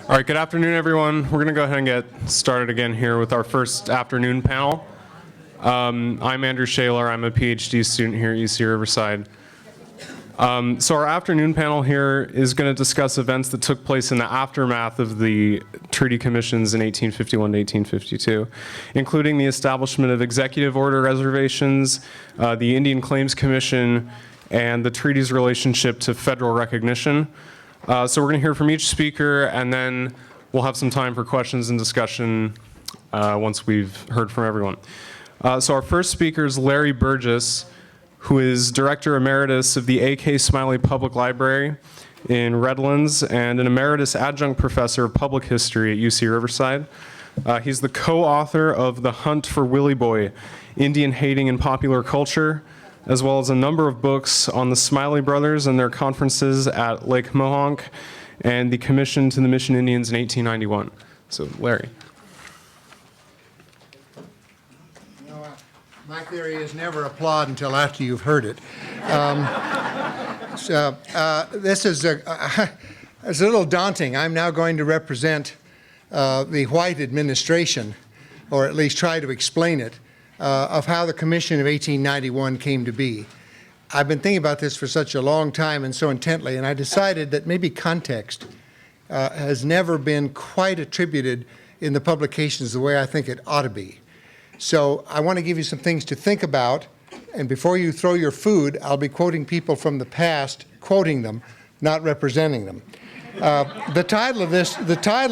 All right, good afternoon, everyone. We're going to go ahead and get started again here with our first afternoon panel. I'm Andrew Shaler. I'm a PhD student here at UC Riverside. So our afternoon panel here is going to discuss events that took place in the aftermath of the treaty commissions in 1851 to 1852, including the establishment of executive order reservations, the Indian Claims Commission, and the treaty's relationship to federal recognition. So we're going to hear from each speaker, and then we'll have some time for questions and discussion once we've heard from everyone. So our first speaker is Larry Burgess, who is Director Emeritus of the A.K. Smiley Public Library in Redlands and an Emeritus Adjunct Professor of Public History at UC Riverside. He's the co-author of The Hunt for Willie Boy, Indian Hating in Popular Culture, as well as a number of books on the Smiley brothers and their conferences at Lake Mohonk and the Commission to the Mission Indians in 1891. So, Larry. My theory is never applaud until after you've heard it. This is it's a little daunting. I'm now going to represent the White administration, or at least try to explain it, of how the Commission of 1891 came to be. I've been thinking about this for such a long time and so intently, and I decided that maybe context has never been quite attributed in the publications the way I think it ought to be. So I want to give you some things to think about, and before you throw your food, I'll be quoting people from the past, quoting them, not representing them. The title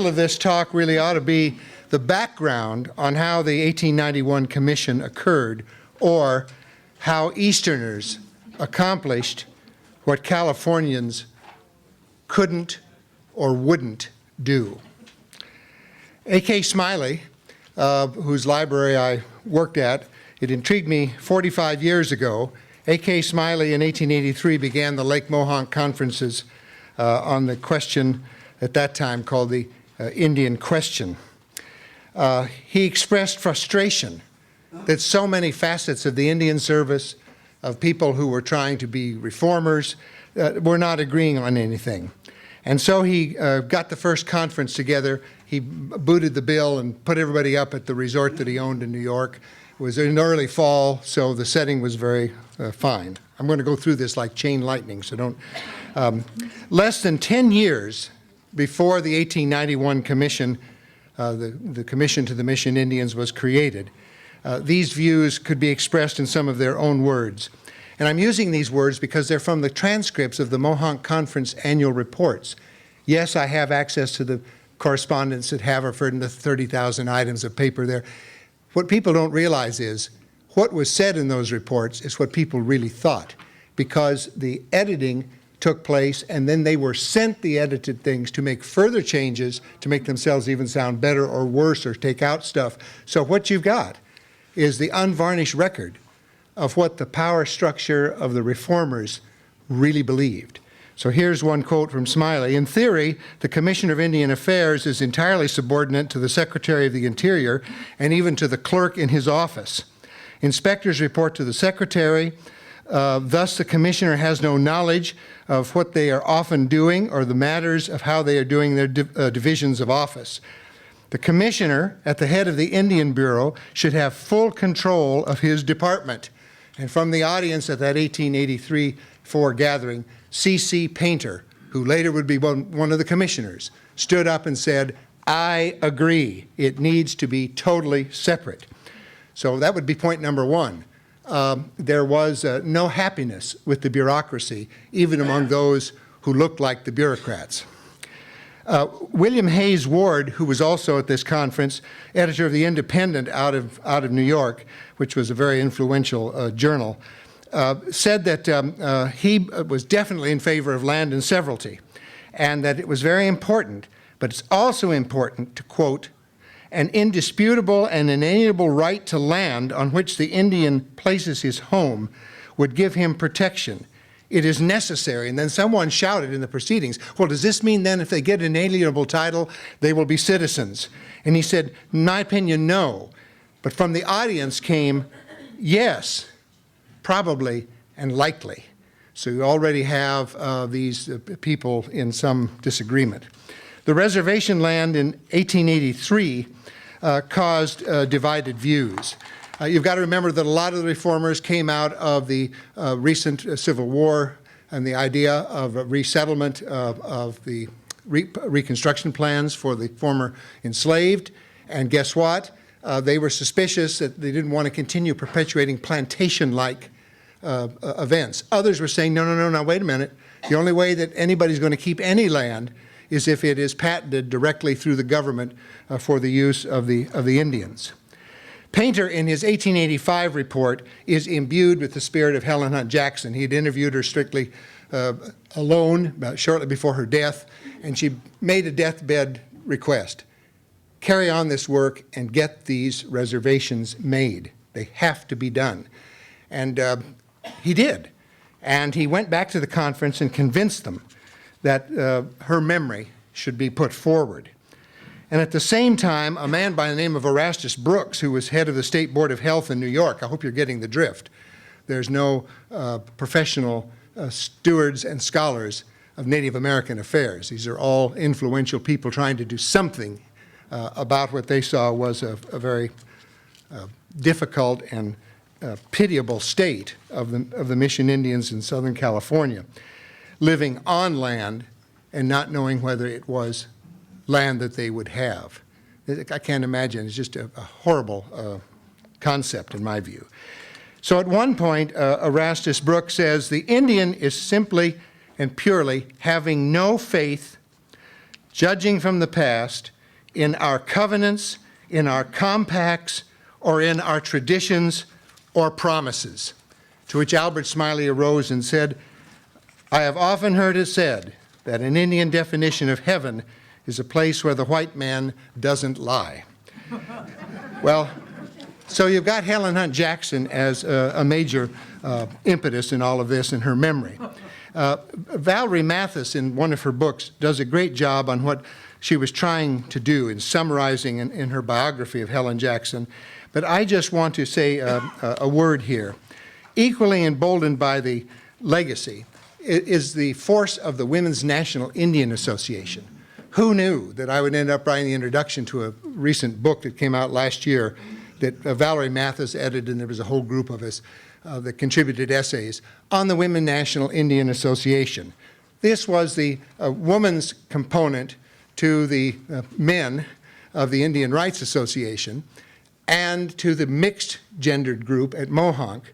of this talk really ought to be the background on how the 1891 Commission occurred, or how Easterners accomplished what Californians couldn't or wouldn't do. A.K. Smiley, whose library I worked at, it intrigued me 45 years ago. A.K. Smiley in 1883 began the Lake Mohonk conferences on the question at that time called the Indian question. He expressed frustration that so many facets of the Indian service, of people who were trying to be reformers, were not agreeing on anything. And so he got the first conference together. He booted the bill and put everybody up at the resort that he owned in New York. It was in early fall, so the setting was very fine. I'm going to go through this like chain lightning, so don't. Less than 10 years before the 1891 Commission, the Commission to the Mission Indians was created, these views could be expressed in some of their own words. And I'm using these words because they're from the transcripts of the Mohonk Conference annual reports. Yes, I have access to the correspondence at Haverford and the 30,000 items of paper there. What people don't realize is what was said in those reports is what people really thought, because the editing took place and then they were sent the edited things to make further changes to make themselves even sound better or worse or take out stuff. So what you've got is the unvarnished record of what the power structure of the reformers really believed. So here's one quote from Smiley. In theory, the Commissioner of Indian Affairs is entirely subordinate to the Secretary of the Interior and even to the clerk in his office. Inspectors report to the Secretary. Thus, the Commissioner has no knowledge of what they are often doing or the matters of how they are doing their divisions of office. The Commissioner, at the head of the Indian Bureau, should have full control of his department. And from the audience at that 1883-4 gathering, C.C. Painter, who later would be one of the commissioners, stood up and said, "I agree. It needs to be totally separate." So that would be point number one. There was no happiness with the bureaucracy, even among those who looked like the bureaucrats. William Hayes Ward, who was also at this conference, editor of The Independent out of New York, which was a very influential journal, said that he was definitely in favor of land and severalty, and that it was very important, but it's also important to, quote, "an indisputable and inalienable right to land on which the Indian places his home would give him protection. It is necessary." And then someone shouted in the proceedings, "Well, does this mean then if they get an inalienable title, they will be citizens?" And he said, "In my opinion, no." But from the audience came, "Yes, probably and likely." So you already have these people in some disagreement. The reservation land in 1883 caused divided views. You've got to remember that a lot of the reformers came out of the recent Civil War and the idea of a resettlement of the reconstruction plans for the former enslaved. And guess what? They were suspicious that they didn't want to continue perpetuating plantation-like events. Others were saying, no, wait a minute. The only way that anybody's going to keep any land is if it is patented directly through the government for the use of the Indians. Painter, in his 1885 report, is imbued with the spirit of Helen Hunt Jackson. He had interviewed her strictly alone shortly before her death, and she made a deathbed request. Carry on this work and get these reservations made. They have to be done. And he did. And he went back to the conference and convinced them that her memory should be put forward. And at the same time, a man by the name of Erastus Brooks, who was head of the State Board of Health in New York, I hope you're getting the drift. There's no professional stewards and scholars of Native American affairs. These are all influential people trying to do something about what they saw was a very difficult and pitiable state of the Mission Indians in Southern California, living on land and not knowing whether it was land that they would have. I can't imagine. It's just a horrible concept in my view. So at one point, Erastus Brooks says, the Indian is simply and purely having no faith, judging from the past, in our covenants, in our compacts, or in our traditions or promises. To which Albert Smiley arose and said, I have often heard it said that an Indian definition of heaven is a place where the white man doesn't lie. Well, so you've got Helen Hunt Jackson as a major impetus in all of this in her memory. Valerie Mathis, in one of her books, does a great job on what she was trying to do in summarizing in her biography of Helen Jackson. But I just want to say a word here. Equally emboldened by the legacy is the force of the Women's National Indian Association. Who knew that I would end up writing the introduction to a recent book that came out last year that Valerie Mathis edited, and there was a whole group of us that contributed essays on the Women's National Indian Association. This was the woman's component to the men of the Indian Rights Association and to the mixed gendered group at Mohonk,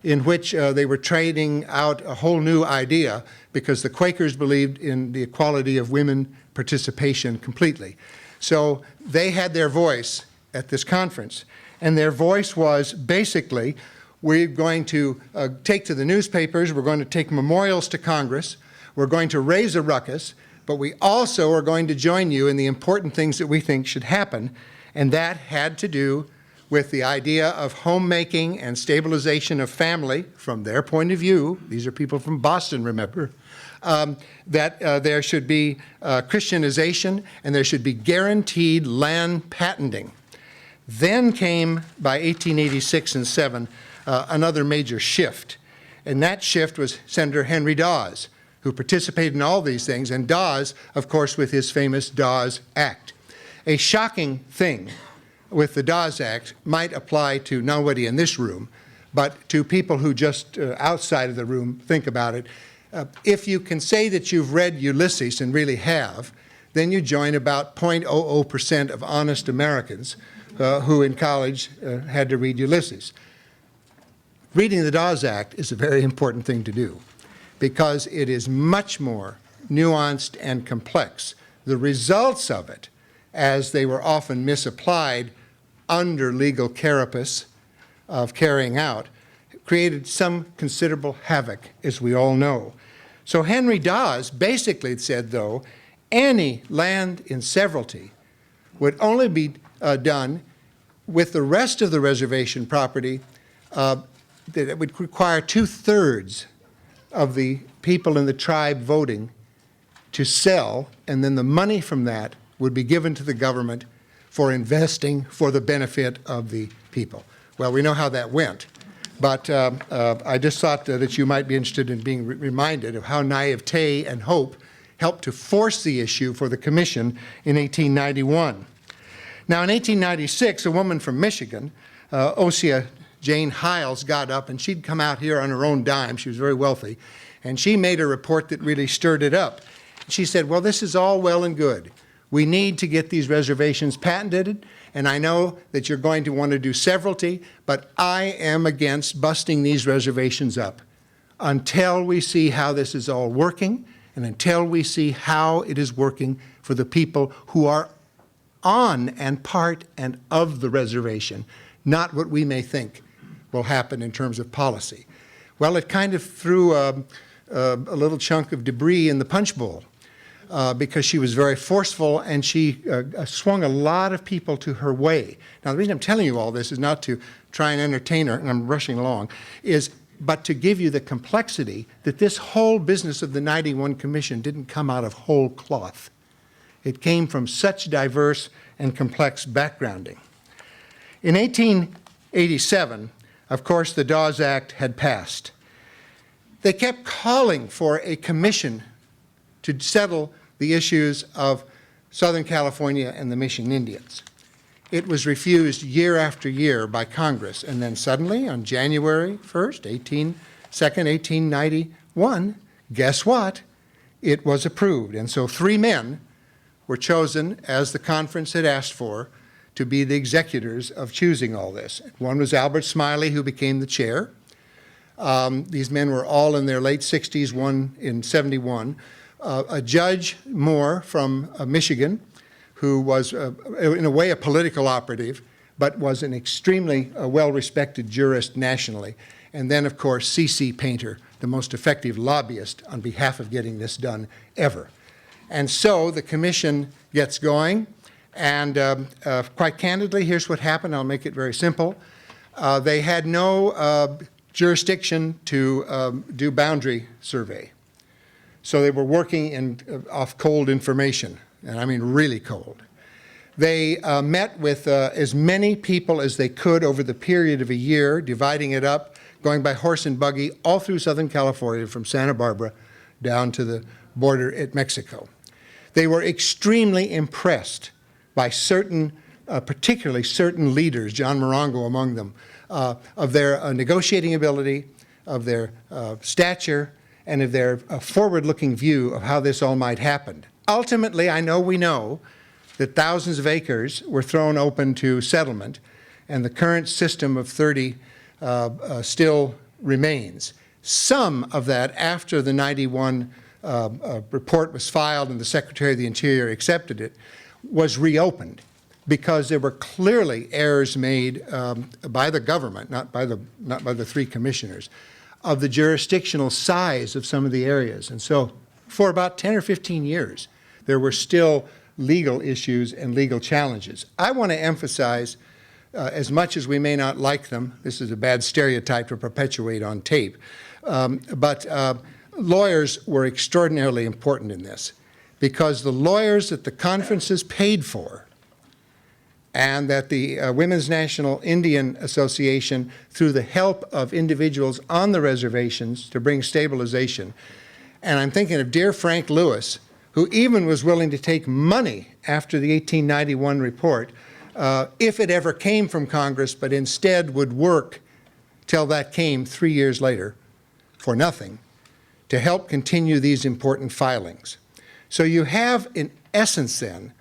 in which they were trading out a whole new idea because the Quakers believed in the equality of women participation completely. So they had their voice at this conference, and their voice was basically, we're going to take to the newspapers, we're going to take memorials to Congress, we're going to raise a ruckus, but we also are going to join you in the important things that we think should happen, and that had to do with the idea of homemaking and stabilization of family from their point of view. These are people from Boston, remember. That there should be Christianization and there should be guaranteed land patenting. Then came, by 1886 and 7, another major shift. And that shift was Senator Henry Dawes, who participated in all these things, and Dawes, of course, with his famous Dawes Act. A shocking thing with the Dawes Act might apply to nobody in this room, but to people who just outside of the room think about it. If you can say that you've read Ulysses and really have, then you join about 0.00% of honest Americans who in college had to read Ulysses. Reading the Dawes Act is a very important thing to do because it is much more nuanced and complex. The results of it, as they were often misapplied under legal carapace of carrying out, created some considerable havoc, as we all know. So Henry Dawes basically said, though, any land in severalty would only be done with the rest of the reservation property that it would require 2/3 of the people in the tribe voting to sell, and then the money from that would be given to the government for investing for the benefit of the people. Well, we know how that went, but I just thought that you might be interested in being reminded of how naivete and hope helped to force the issue for the commission in 1891. Now, in 1896, a woman from Michigan, Ossia Jane Hiles, got up, and she'd come out here on her own dime. She was very wealthy, and she made a report that really stirred it up. She said, well, this is all well and good. We need to get these reservations patented, and I know that you're going to want to do severalty, but I am against busting these reservations up until we see how this is all working and until we see how it is working for the people who are on and part and of the reservation, not what we may think will happen in terms of policy. Well, it kind of threw a little chunk of debris in the punch bowl because she was very forceful, and she swung a lot of people to her way. Now, the reason I'm telling you all this is not to try and entertain her, and I'm rushing along, but to give you the complexity that this whole business of the 91 Commission didn't come out of whole cloth. It came from such diverse and complex backgrounding. In 1887, of course, the Dawes Act had passed. They kept calling for a commission to settle the issues of Southern California and the Mission Indians. It was refused year after year by Congress, and then suddenly, on January 1st, 1891, guess what? It was approved. And so 3 men were chosen, as the conference had asked for, to be the executors of choosing all this. One was Albert Smiley, who became the chair. These men were all in their late 60s, one in 71. A Judge Moore from Michigan, who was, in a way, a political operative, but was an extremely well-respected jurist nationally. And then, of course, C.C. Painter, the most effective lobbyist on behalf of getting this done ever. And so the commission gets going, and quite candidly, here's what happened. I'll make it very simple. They had no jurisdiction to do boundary survey. So they were working off cold information, and I mean really cold. They met with as many people as they could over the period of a year, dividing it up, going by horse and buggy all through Southern California, from Santa Barbara down to the border at Mexico. They were extremely impressed by certain, particularly certain leaders, John Morongo among them, of their negotiating ability, of their stature, and of their forward-looking view of how this all might happen. Ultimately, we know that thousands of acres were thrown open to settlement, and the current system of 30 still remains. Some of that, after the 91 report was filed and the Secretary of the Interior accepted it, was reopened because there were clearly errors made by the government, not by the 3 commissioners, of the jurisdictional size of some of the areas. And so for about 10 or 15 years, there were still legal issues and legal challenges. I want to emphasize, as much as we may not like them, this is a bad stereotype to perpetuate on tape, but lawyers were extraordinarily important in this, because the lawyers that the conferences paid for and that the Women's National Indian Association, through the help of individuals on the reservations to bring stabilization, and I'm thinking of dear Frank Lewis, who even was willing to take money after the 1891 report, if it ever came from Congress, but instead would work till that came 3 years later for nothing, to help continue these important filings. So you have, in essence then,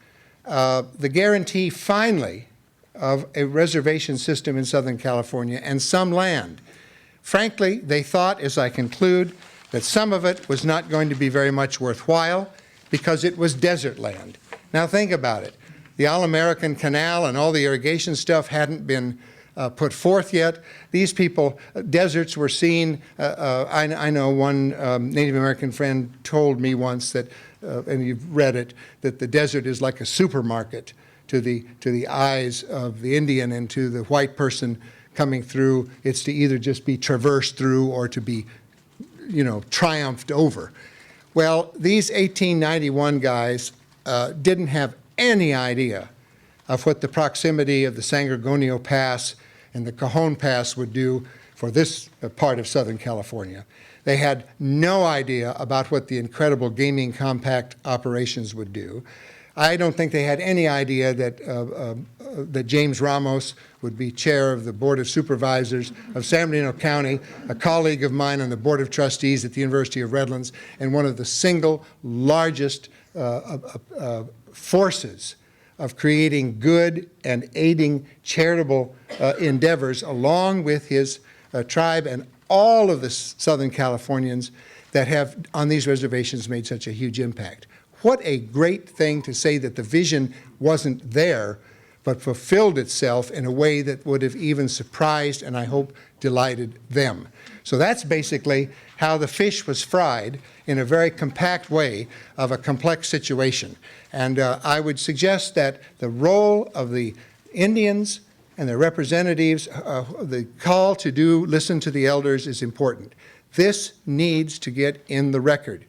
the guarantee finally of a reservation system in Southern California and some land. Frankly, they thought, as I conclude, that some of it was not going to be very much worthwhile because it was desert land. Now think about it. The All-American Canal and all the irrigation stuff hadn't been put forth yet. These people, deserts were seen. I know one Native American friend told me once that, and you've read it, that the desert is like a supermarket to the eyes of the Indian, and to the white person coming through, it's to either just be traversed through or to be, triumphed over. Well, these 1891 guys didn't have any idea of what the proximity of the San Gorgonio Pass and the Cajon Pass would do for this part of Southern California. They had no idea about what the incredible gaming compact operations would do. I don't think they had any idea that James Ramos would be chair of the Board of Supervisors of San Bernardino County, a colleague of mine on the Board of Trustees at the University of Redlands, and one of the single largest forces of creating good and aiding charitable endeavors along with his tribe and all of the Southern Californians that have on these reservations made such a huge impact. What a great thing to say that the vision wasn't there, but fulfilled itself in a way that would have even surprised and I hope delighted them. So that's basically how the fish was fried in a very compact way of a complex situation. And I would suggest that the role of the Indians and their representatives, the call to listen to the elders is important. This needs to get in the record.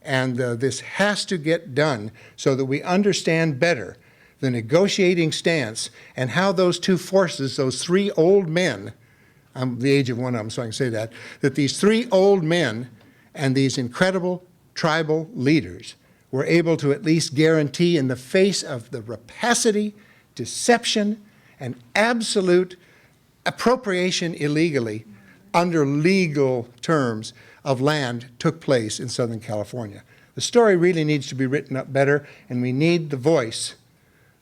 And this has to get done so that we understand better the negotiating stance and how those two forces, those three old men, I'm the age of one of them, so I can say that these three old men and these incredible tribal leaders were able to at least guarantee in the face of the rapacity, deception, and absolute appropriation illegally under legal terms of land took place in Southern California. The story really needs to be written up better, and we need the voice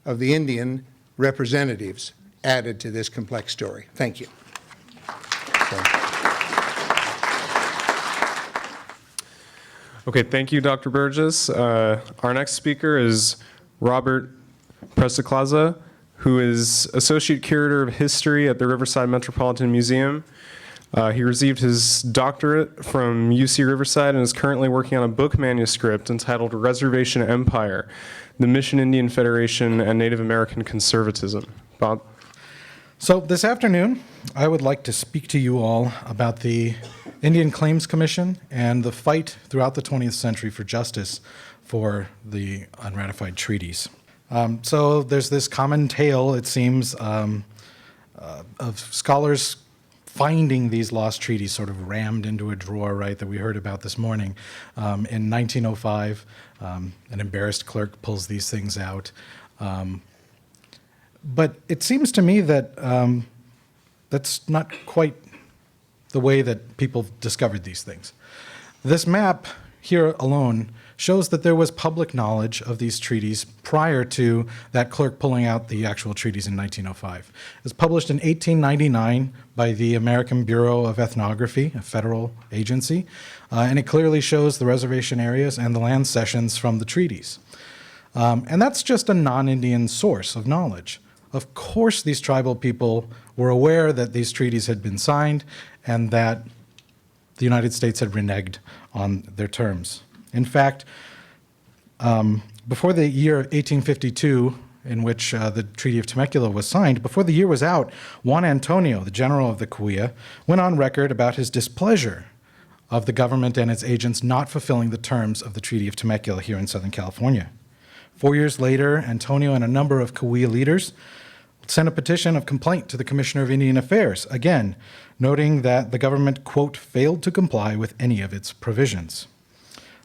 of the Indian representatives added to this complex story. Thank you. Okay, thank you, Dr. Burgess. Our next speaker is Robert Prestiklaza, who is Associate Curator of History at the Riverside Metropolitan Museum. He received his doctorate from UC Riverside and is currently working on a book manuscript entitled Reservation Empire, the Mission Indian Federation and Native American Conservatism. Bob? So this afternoon, I would like to speak to you all about the Indian Claims Commission and the fight throughout the 20th century for justice for the unratified treaties. So there's this common tale, it seems, of scholars finding these lost treaties sort of rammed into a drawer, right, that we heard about this morning. In 1905, an embarrassed clerk pulls these things out. But it seems to me that that's not quite the way that people discovered these things. This map here alone shows that there was public knowledge of these treaties prior to that clerk pulling out the actual treaties in 1905. It was published in 1899 by the American Bureau of Ethnography, a federal agency, and it clearly shows the reservation areas and the land cessions from the treaties. And that's just a non-Indian source of knowledge. Of course, these tribal people were aware that these treaties had been signed and that the United States had reneged on their terms. In fact, before the year 1852, in which the Treaty of Temecula was signed, before the year was out, Juan Antonio, the general of the Cahuilla, went on record about his displeasure of the government and its agents not fulfilling the terms of the Treaty of Temecula here in Southern California. 4 years later, Antonio and a number of Cahuilla leaders sent a petition of complaint to the Commissioner of Indian Affairs, again, noting that the government, quote, failed to comply with any of its provisions.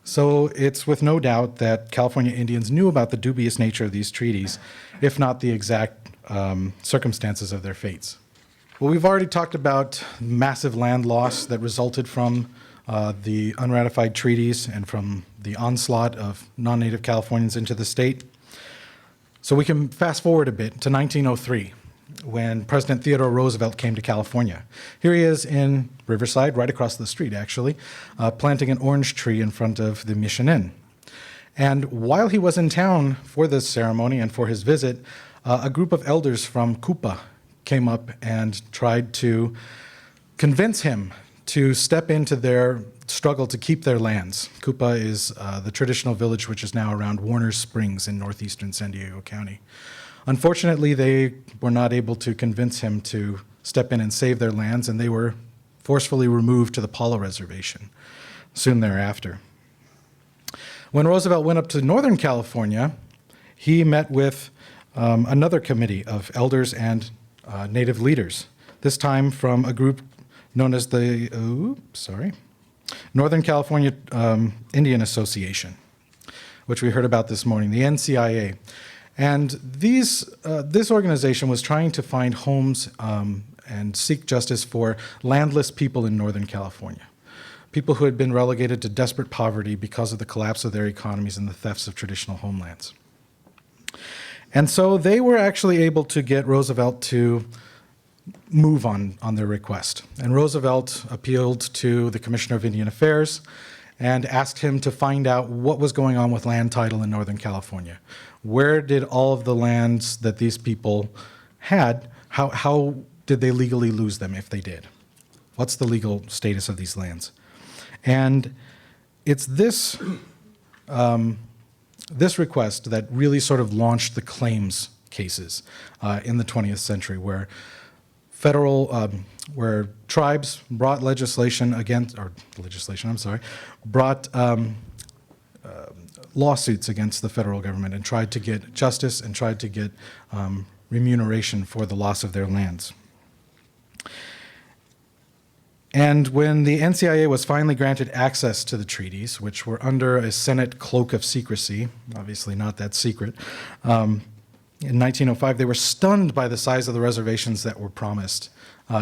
So it's with no doubt that California Indians knew about the dubious nature of these treaties, if not the exact circumstances of their fates. Well, we've already talked about massive land loss that resulted from the unratified treaties and from the onslaught of non-native Californians into the state. So we can fast forward a bit to 1903, when President Theodore Roosevelt came to California. Here he is in Riverside, right across the street, actually, planting an orange tree in front of the Mission Inn. And while he was in town for this ceremony and for his visit, a group of elders from Cupa came up and tried to convince him to step into their struggle to keep their lands. Cupa is the traditional village which is now around Warner's Springs in northeastern San Diego County. Unfortunately, they were not able to convince him to step in and save their lands, and they were forcefully removed to the Paula Reservation soon thereafter. When Roosevelt went up to Northern California, he met with another committee of elders and native leaders, this time from a group known as the, Northern California Indian Association, which we heard about this morning, the NCIA. And this organization was trying to find homes and seek justice for landless people in Northern California, people who had been relegated to desperate poverty because of the collapse of their economies and the thefts of traditional homelands. And so they were actually able to get Roosevelt to move on their request. And Roosevelt appealed to the Commissioner of Indian Affairs and asked him to find out what was going on with land title in Northern California. Where did all of the lands that these people had, how did they legally lose them if they did? What's the legal status of these lands? And it's this request that really sort of launched the claims cases in the 20th century, where where tribes brought brought lawsuits against the federal government and tried to get justice and tried to get remuneration for the loss of their lands. And when the NCIA was finally granted access to the treaties, which were under a Senate cloak of secrecy, obviously not that secret, in 1905, they were stunned by the size of the reservations that were promised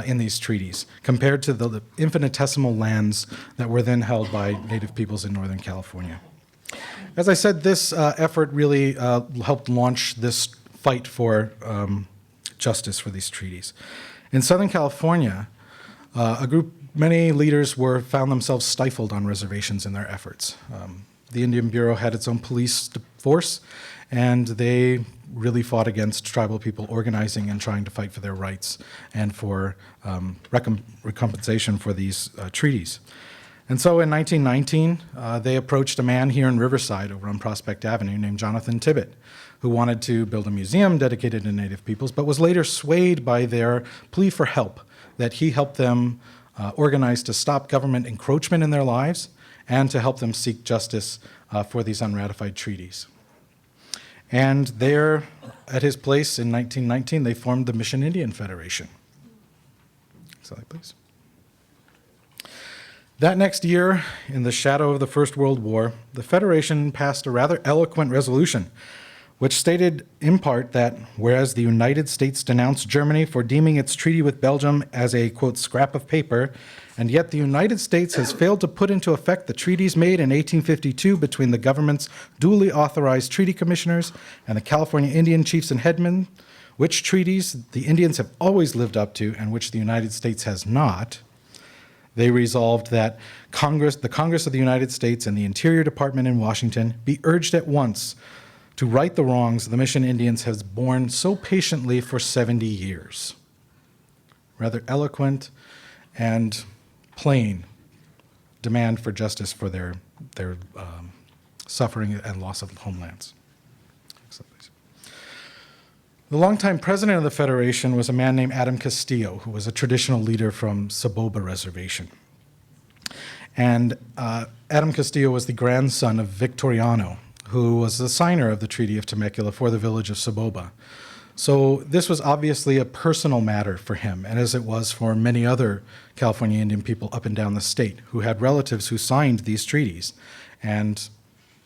in these treaties, compared to the infinitesimal lands that were then held by Native peoples in Northern California. As I said, this effort really helped launch this fight for justice for these treaties. In Southern California, many leaders found themselves stifled on reservations in their efforts. The Indian Bureau had its own police force, and they really fought against tribal people organizing and trying to fight for their rights and for recompensation for these treaties. And so in 1919, they approached a man here in Riverside over on Prospect Avenue named Jonathan Tibbet, who wanted to build a museum dedicated to Native peoples, but was later swayed by their plea for help, that he helped them organize to stop government encroachment in their lives and to help them seek justice for these unratified treaties. And there, at his place in 1919, they formed the Mission Indian Federation. Slide, please. That next year, in the shadow of the First World War, the Federation passed a rather eloquent resolution, which stated in part that whereas the United States denounced Germany for deeming its treaty with Belgium as a, quote, scrap of paper, and yet the United States has failed to put into effect the treaties made in 1852 between the government's duly authorized treaty commissioners and the California Indian chiefs and headmen, which treaties the Indians have always lived up to and which the United States has not. They resolved that the Congress of the United States and the Interior Department in Washington be urged at once to right the wrongs the Mission Indians has borne so patiently for 70 years. Rather eloquent and plain demand for justice for their suffering and loss of homelands. The longtime president of the Federation was a man named Adam Castillo, who was a traditional leader from Saboba Reservation. And Adam Castillo was the grandson of Victoriano, who was the signer of the Treaty of Temecula for the village of Saboba. So this was obviously a personal matter for him, and as it was for many other California Indian people up and down the state who had relatives who signed these treaties, and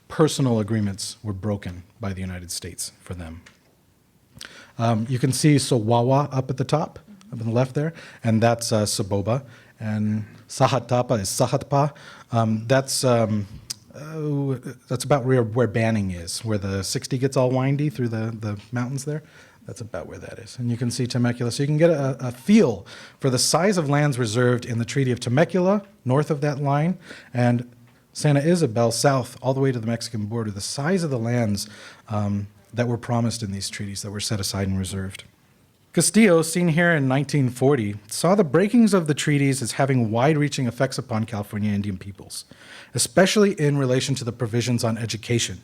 personal agreements were broken by the United States for them. You can see Sowawa up at the top, up on the left there, and that's Saboba, and Sahatapa is Sahatpa. That's about where Banning is, where the 60 gets all windy through the mountains there. That's about where that is. And you can see Temecula. So you can get a feel for the size of lands reserved in the Treaty of Temecula, north of that line, and Santa Isabel, south, all the way to the Mexican border, the size of the lands that were promised in these treaties that were set aside and reserved. Castillo, seen here in 1940, saw the breakings of the treaties as having wide-reaching effects upon California Indian peoples, especially in relation to the provisions on education.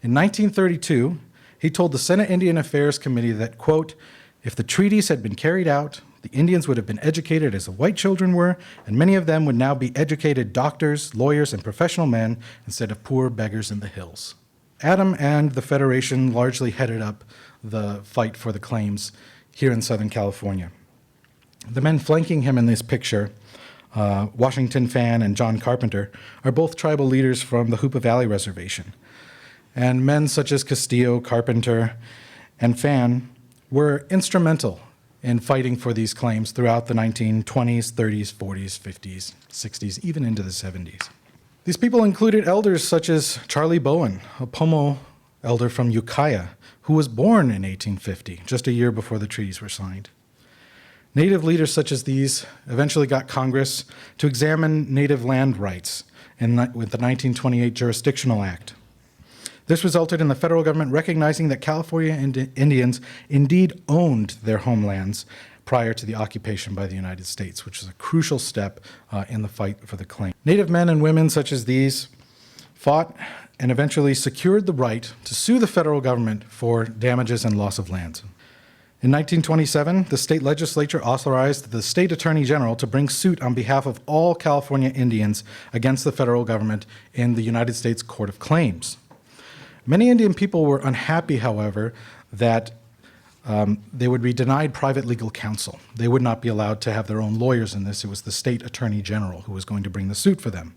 In 1932, he told the Senate Indian Affairs Committee that, quote, if the treaties had been carried out, the Indians would have been educated as the white children were, and many of them would now be educated doctors, lawyers, and professional men instead of poor beggars in the hills. Adam and the Federation largely headed up the fight for the claims here in Southern California. The men flanking him in this picture Washington Fan and John Carpenter, are both tribal leaders from the Hoopa Valley Reservation. And men such as Castillo, Carpenter, and Fan were instrumental in fighting for these claims throughout the 1920s, 30s, 40s, 50s, 60s, even into the 70s. These people included elders such as Charlie Bowen, a Pomo elder from Ukiah, who was born in 1850, just a year before the treaties were signed. Native leaders such as these eventually got Congress to examine native land rights with the 1928 Jurisdictional Act. This resulted in the federal government recognizing that California Indians indeed owned their homelands prior to the occupation by the United States, which was a crucial step in the fight for the claim. Native men and women such as these fought and eventually secured the right to sue the federal government for damages and loss of land. In 1927, the state legislature authorized the state attorney general to bring suit on behalf of all California Indians against the federal government in the United States Court of Claims. Many Indian people were unhappy, however, that they would be denied private legal counsel. They would not be allowed to have their own lawyers in this. It was the state attorney general who was going to bring the suit for them.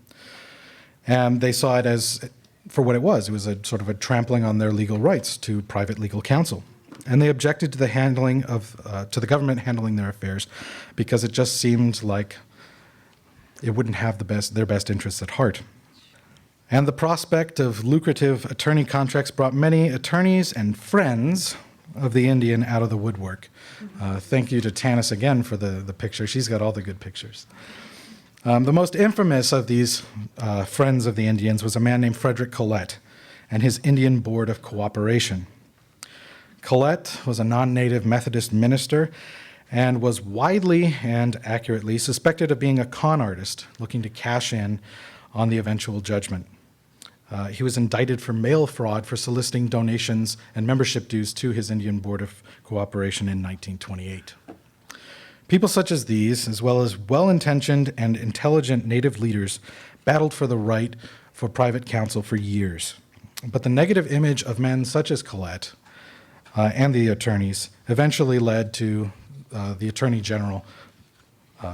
And they saw it as, for what it was a sort of a trampling on their legal rights to private legal counsel. And they objected to the government handling their affairs because it just seemed like it wouldn't have their best interests at heart. And the prospect of lucrative attorney contracts brought many attorneys and friends of the Indian out of the woodwork. Thank you to Tanis again for the picture. She's got all the good pictures. The most infamous of these friends of the Indians was a man named Frederick Collette and his Indian Board of Cooperation. Collette was a non-native Methodist minister and was widely and accurately suspected of being a con artist looking to cash in on the eventual judgment. He was indicted for mail fraud for soliciting donations and membership dues to his Indian Board of Cooperation in 1928. People such as these, as well as well-intentioned and intelligent Native leaders, battled for the right for private counsel for years. But the negative image of men such as Collette and the attorneys eventually led to the Attorney General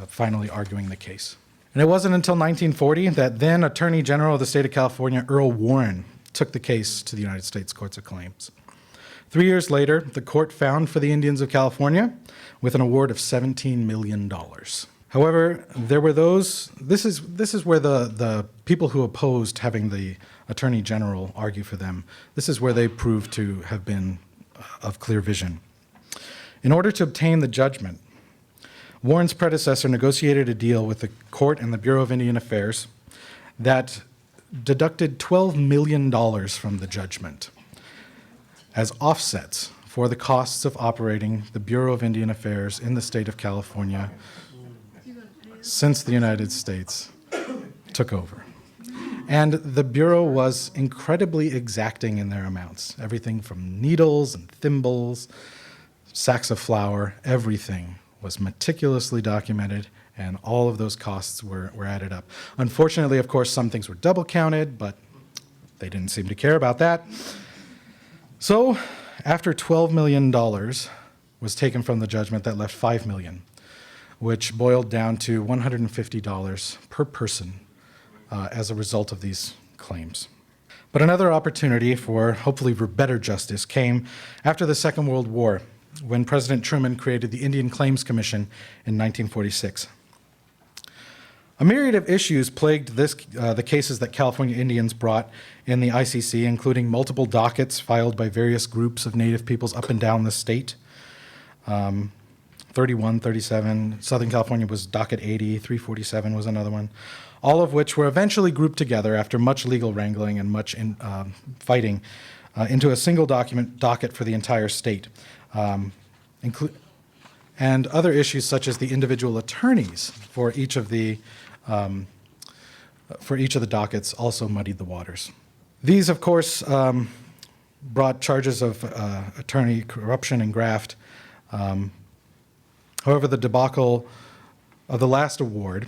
finally arguing the case. And it wasn't until 1940 that then Attorney General of the state of California, Earl Warren, took the case to the United States Courts of Claims. 3 years later, the court found for the Indians of California with an award of $17 million. However, there were those, this is where the people who opposed having the Attorney General argue for them, this is where they proved to have been of clear vision. In order to obtain the judgment, Warren's predecessor negotiated a deal with the court and the Bureau of Indian Affairs that deducted $12 million from the judgment as offsets for the costs of operating the Bureau of Indian Affairs in the state of California since the United States took over. And the Bureau was incredibly exacting in their amounts, everything from needles and thimbles, sacks of flour, everything was meticulously documented, and all of those costs were added up. Unfortunately, of course, some things were double counted, but they didn't seem to care about that. So after $12 million was taken from the judgment, that left $5 million, which boiled down to $150 per person as a result of these claims. But another opportunity for hopefully better justice came after the Second World War, when President Truman created the Indian Claims Commission in 1946. A myriad of issues plagued the cases that California Indians brought in the ICC, including multiple dockets filed by various groups of Native peoples up and down the state. 31, 37, Southern California was docket 80, 347 was another one, all of which were eventually grouped together after much legal wrangling and much fighting into a single docket for the entire state. And other issues such as the individual attorneys for each of the dockets also muddied the waters. These, of course, brought charges of attorney corruption and graft. However, the debacle of the last award,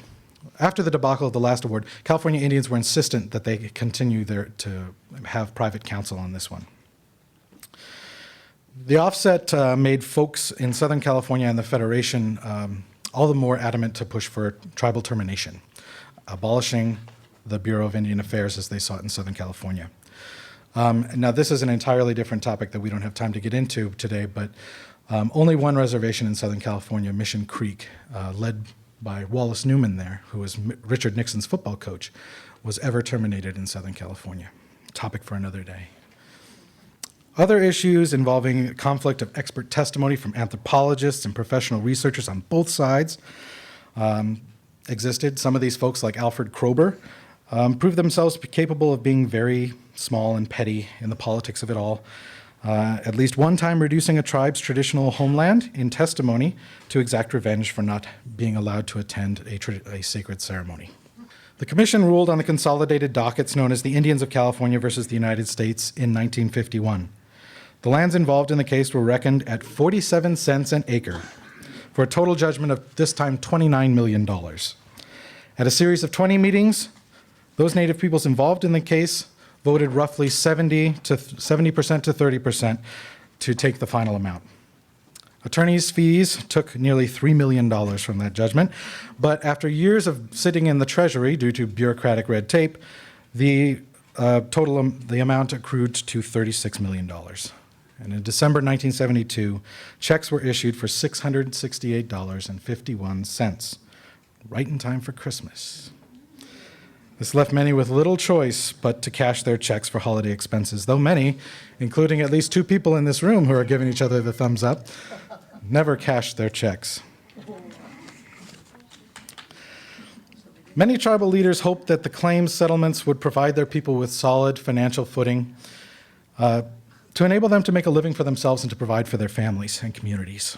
after the debacle of the last award, California Indians were insistent that they continue to have private counsel on this one. The offset made folks in Southern California and the Federation all the more adamant to push for tribal termination, abolishing the Bureau of Indian Affairs as they saw it in Southern California. Now, this is an entirely different topic that we don't have time to get into today, but only one reservation in Southern California, Mission Creek, led by Wallace Newman there, who was Richard Nixon's football coach, was ever terminated in Southern California. Topic for another day. Other issues involving conflict of expert testimony from anthropologists and professional researchers on both sides existed. Some of these folks, like Alfred Kroeber, proved themselves capable of being very small and petty in the politics of it all, at least one time reducing a tribe's traditional homeland in testimony to exact revenge for not being allowed to attend a sacred ceremony. The commission ruled on the consolidated dockets known as the Indians of California versus the United States in 1951. The lands involved in the case were reckoned at 47 cents an acre, for a total judgment of, this time, $29 million. At a series of 20 meetings, those Native peoples involved in the case voted roughly 70% to 30% to take the final amount. Attorneys' fees took nearly $3 million from that judgment, but after years of sitting in the Treasury due to bureaucratic red tape, the amount accrued to $36 million. And in December 1972, checks were issued for $668.51, right in time for Christmas. This left many with little choice but to cash their checks for holiday expenses, though many, including at least 2 people in this room who are giving each other the thumbs up, never cashed their checks. Many tribal leaders hoped that the claims settlements would provide their people with solid financial footing to enable them to make a living for themselves and to provide for their families and communities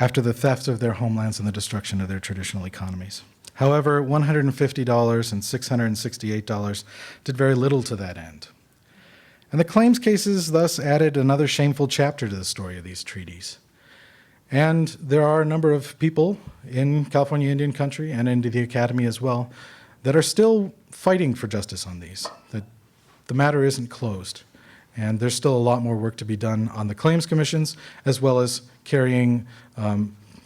after the theft of their homelands and the destruction of their traditional economies. However, $150 and $668 did very little to that end. And the claims cases thus added another shameful chapter to the story of these treaties. And there are a number of people in California Indian country and into the academy as well that are still fighting for justice on these, that the matter isn't closed. And there's still a lot more work to be done on the claims commissions, as well as carrying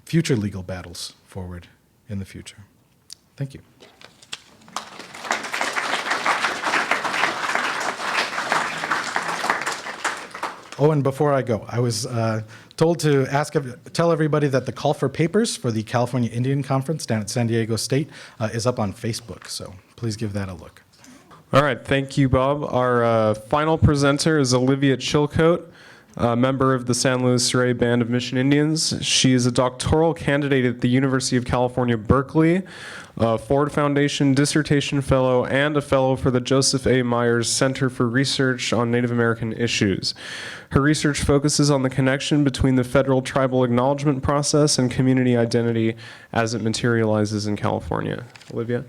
future legal battles forward in the future. Thank you. Oh, and before I go, I was told to tell everybody that the call for papers for the California Indian Conference down at San Diego State is up on Facebook, so please give that a look. All right, thank you, Bob. Our final presenter is Olivia Chilcote, a member of the San Luis Rey Band of Mission Indians. She is a doctoral candidate at the University of California, Berkeley, a Ford Foundation Dissertation Fellow, and a Fellow for the Joseph A. Myers Center for Research on Native American Issues. Her research focuses on the connection between the federal tribal acknowledgement process and community identity as it materializes in California. Olivia?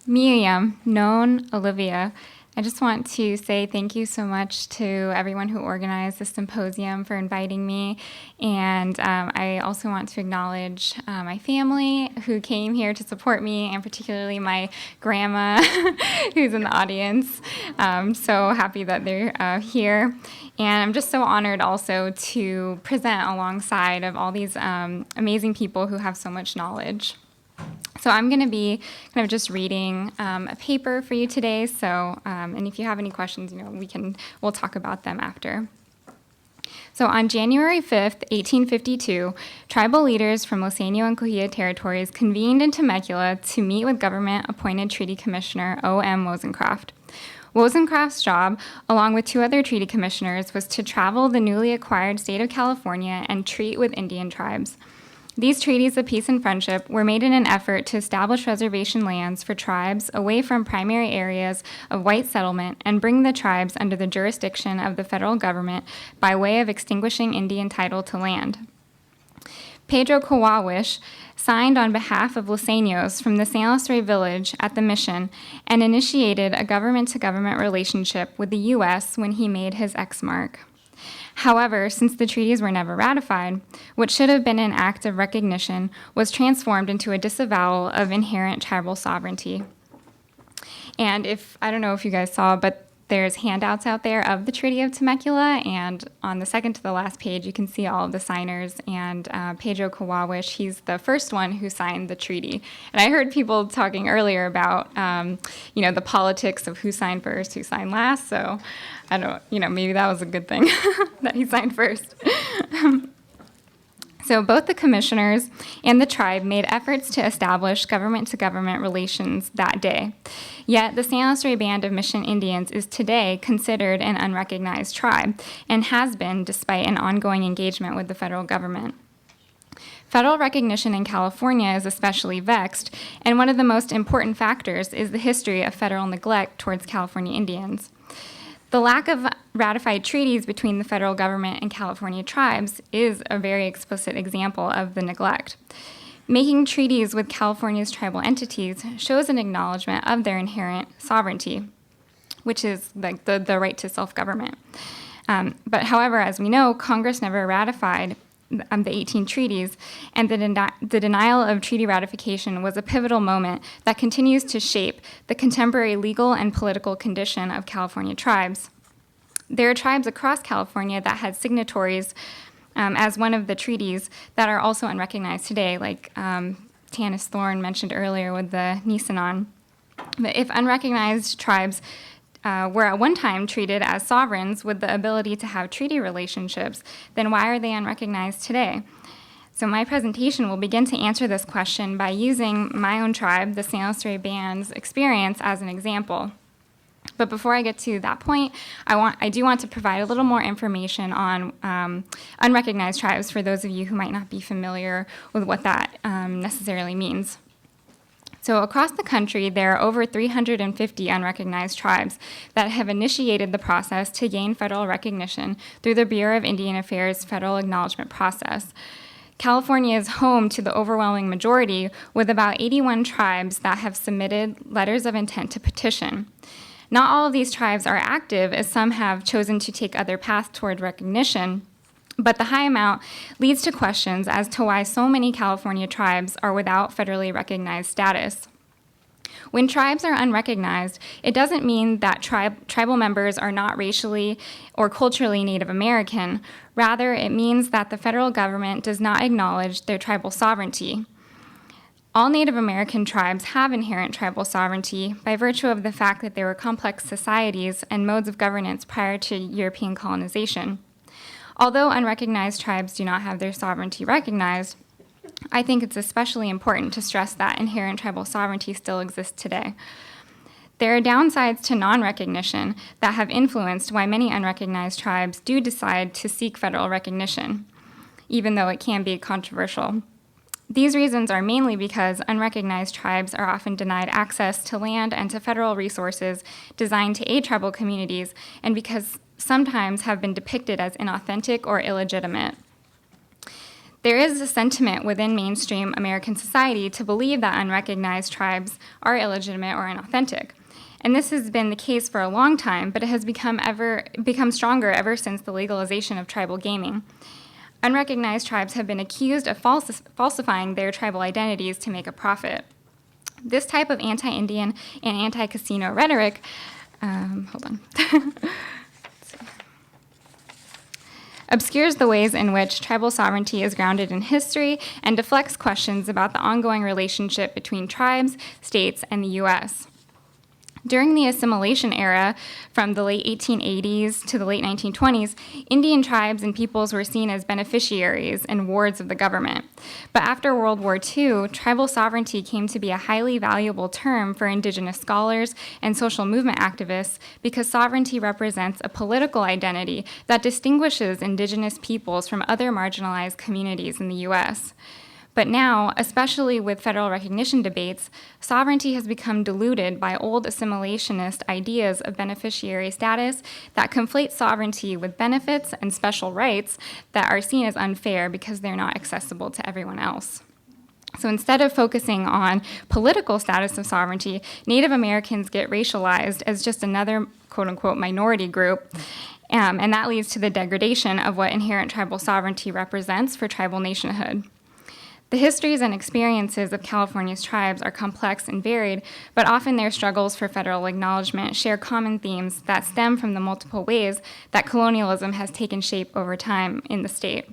Miriam, known Olivia, I just want to say thank you so much to everyone who organized this symposium for inviting me. And I also want to acknowledge my family who came here to support me, and particularly my grandma who's in the audience. I'm so happy that they're here. And I'm just so honored also to present alongside of all these amazing people who have so much knowledge. So I'm going to be kind of just reading a paper for you today. So, and if you have any questions, we'll talk about them after. So on January 5th, 1852, tribal leaders from Loseño and Coahuila territories convened in Temecula to meet with government-appointed Treaty Commissioner O.M. Wozencraft. Wozencraft's job, along with 2 other treaty commissioners, was to travel the newly acquired state of California and treat with Indian tribes. These treaties of peace and friendship were made in an effort to establish reservation lands for tribes away from primary areas of white settlement and bring the tribes under the jurisdiction of the federal government by way of extinguishing Indian title to land. Pedro Kawawish signed on behalf of Loseños from the San Luis Rey village at the mission and initiated a government-to-government relationship with the U.S. when he made his X-mark. However, since the treaties were never ratified, what should have been an act of recognition was transformed into a disavowal of inherent tribal sovereignty. And I don't know if you guys saw, but There's handouts out there of the Treaty of Temecula, and on the second to the last page, you can see all of the signers. And Pedro Kawawish, he's the first one who signed the treaty. And I heard people talking earlier about, the politics of who signed first, who signed last. So I don't, maybe that was a good thing that he signed first. So both the commissioners and the tribe made efforts to establish government-to-government relations that day. Yet the San Luis Rey Band of Mission Indians is today considered an unrecognized tribe and has been despite an ongoing engagement with the federal government. Federal recognition in California is especially vexed, and one of the most important factors is the history of federal neglect towards California Indians. The lack of ratified treaties between the federal government and California tribes is a very explicit example of the neglect. Making treaties with California's tribal entities shows an acknowledgement of their inherent sovereignty, which is the right to self-government. But however, as we know, Congress never ratified the 18 treaties, and the denial of treaty ratification was a pivotal moment that continues to shape the contemporary legal and political condition of California tribes. There are tribes across California that had signatories as one of the treaties that are also unrecognized today, like Tanis Thorne mentioned earlier with the Nisenan. But if unrecognized tribes were at one time treated as sovereigns with the ability to have treaty relationships, then why are they unrecognized today? So my presentation will begin to answer this question by using my own tribe, the San Luis Rey Band's experience, as an example. But before I get to that point, I do want to provide a little more information on unrecognized tribes for those of you who might not be familiar with what that necessarily means. So across the country, there are over 350 unrecognized tribes that have initiated the process to gain federal recognition through the Bureau of Indian Affairs federal acknowledgement process. California is home to the overwhelming majority, with about 81 tribes that have submitted letters of intent to petition. Not all of these tribes are active, as some have chosen to take other paths toward recognition, but the high amount leads to questions as to why so many California tribes are without federally recognized status. When tribes are unrecognized, it doesn't mean that tribal members are not racially or culturally Native American. Rather, it means that the federal government does not acknowledge their tribal sovereignty. All Native American tribes have inherent tribal sovereignty by virtue of the fact that they were complex societies and modes of governance prior to European colonization. Although unrecognized tribes do not have their sovereignty recognized, I think it's especially important to stress that inherent tribal sovereignty still exists today. There are downsides to non-recognition that have influenced why many unrecognized tribes do decide to seek federal recognition, even though it can be controversial. These reasons are mainly because unrecognized tribes are often denied access to land and to federal resources designed to aid tribal communities, and because sometimes have been depicted as inauthentic or illegitimate. There is a sentiment within mainstream American society to believe that unrecognized tribes are illegitimate or inauthentic. And this has been the case for a long time, but it has become stronger ever since the legalization of tribal gaming. Unrecognized tribes have been accused of falsifying their tribal identities to make a profit. This type of anti-Indian and anti-casino rhetoric, obscures the ways in which tribal sovereignty is grounded in history and deflects questions about the ongoing relationship between tribes, states, and the U.S. During the assimilation era, from the late 1880s to the late 1920s, Indian tribes and peoples were seen as beneficiaries and wards of the government. But after World War II, tribal sovereignty came to be a highly valuable term for indigenous scholars and social movement activists because sovereignty represents a political identity that distinguishes indigenous peoples from other marginalized communities in the U.S. But now, especially with federal recognition debates, sovereignty has become diluted by old assimilationist ideas of beneficiary status that conflate sovereignty with benefits and special rights that are seen as unfair because they're not accessible to everyone else. So instead of focusing on political status of sovereignty, Native Americans get racialized as just another quote-unquote minority group, and that leads to the degradation of what inherent tribal sovereignty represents for tribal nationhood. The histories and experiences of California's tribes are complex and varied, but often their struggles for federal acknowledgement share common themes that stem from the multiple ways that colonialism has taken shape over time in the state.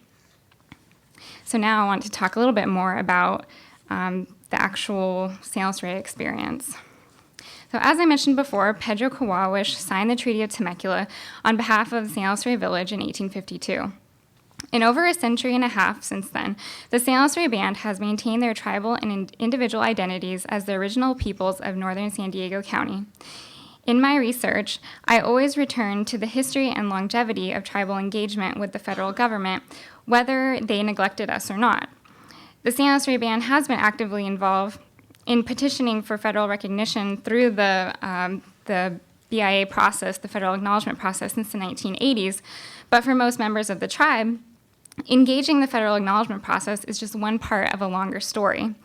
So now I want to talk a little bit more about the actual San Luis Rey experience. So as I mentioned before, Pedro Kawawish signed the Treaty of Temecula on behalf of San Luis Rey Village in 1852. In over a century and a half since then, the San Luis Rey Band has maintained their tribal and individual identities as the original peoples of northern San Diego County. In my research, I always return to the history and longevity of tribal engagement with the federal government, whether they neglected us or not. The San Luis Rey Band has been actively involved in petitioning for federal recognition through the BIA process, the federal acknowledgement process, since the 1980s, but for most members of the tribe, engaging the federal acknowledgement process is just one part of a longer story.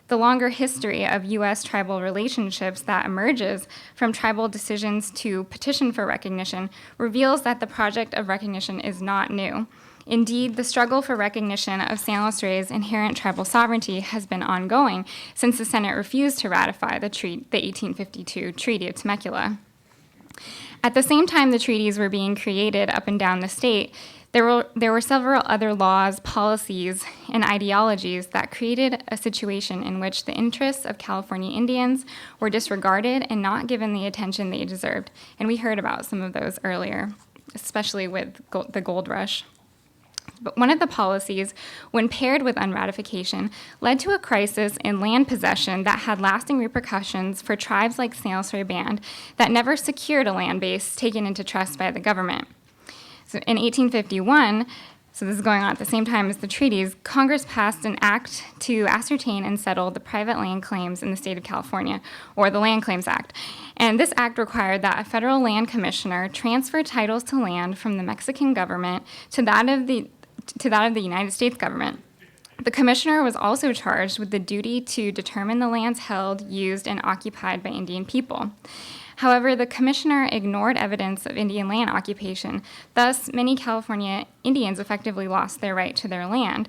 The longer history of U.S. tribal relationships that emerges from tribal decisions to petition for recognition reveals that the project of recognition is not new. Indeed, the struggle for recognition of San Luis Rey's inherent tribal sovereignty has been ongoing since the Senate refused to ratify the 1852 Treaty of Temecula. At the same time the treaties were being created up and down the state, there were several other laws, policies, and ideologies that created a situation in which the interests of California Indians were disregarded and not given the attention they deserved. And we heard about some of those earlier, especially with the gold rush. But one of the policies, when paired with unratification, led to a crisis in land possession that had lasting repercussions for tribes like San Luis Rey Band that never secured a land base taken into trust by the government. So in 1851, so this is going on at the same time as the treaties, Congress passed an act to ascertain and settle the private land claims in the state of California, or the Land Claims Act. And this act required that a federal land commissioner transfer titles to land from the Mexican government to that of the United States government. The commissioner was also charged with the duty to determine the lands held, used, and occupied by Indian people. However, the commissioner ignored evidence of Indian land occupation. Thus, many California Indians effectively lost their right to their land.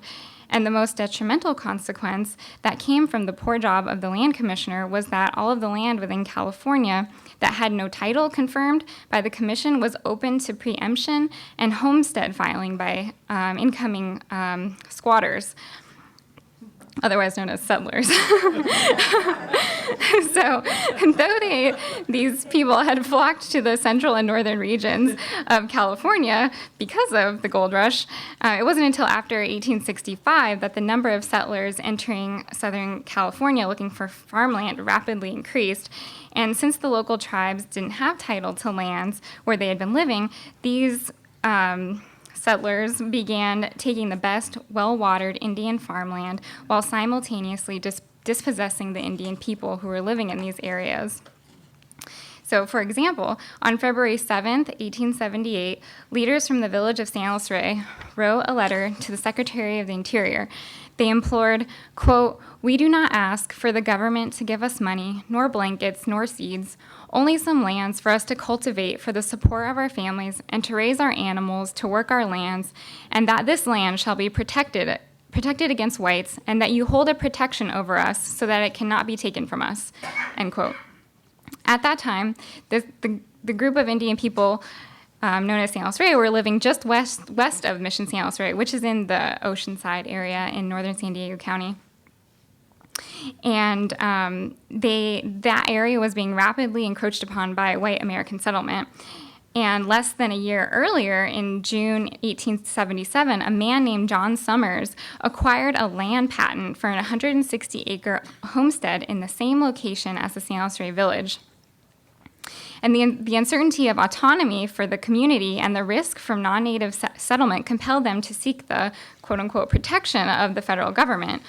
And the most detrimental consequence that came from the poor job of the land commissioner was that all of the land within California that had no title confirmed by the commission was open to preemption and homestead filing by incoming squatters, otherwise known as settlers. So, though these people had flocked to the central and northern regions of California because of the gold rush, it wasn't until after 1865 that the number of settlers entering Southern California looking for farmland rapidly increased. And since the local tribes didn't have title to lands where they had been living, these settlers began taking the best, well-watered Indian farmland while simultaneously dispossessing the Indian people who were living in these areas. So, for example, on February 7th, 1878, leaders from the village of San Luis Rey wrote a letter to the Secretary of the Interior. They implored, quote, "We do not ask for the government to give us money, nor blankets, nor seeds, only some lands for us to cultivate for the support of our families and to raise our animals, to work our lands, and that this land shall be protected against whites, and that you hold a protection over us so that it cannot be taken from us," end quote. At that time, the group of Indian people known as San Luis Rey were living just west of Mission San Luis Rey, which is in the Oceanside area in northern San Diego County. And that area was being rapidly encroached upon by white American settlement. And less than a year earlier, in June 1877, a man named John Summers acquired a land patent for an 160-acre homestead in the same location as the San Luis Rey village. And the uncertainty of autonomy for the community and the risk from non-native settlement compelled them to seek the quote-unquote protection of the federal government.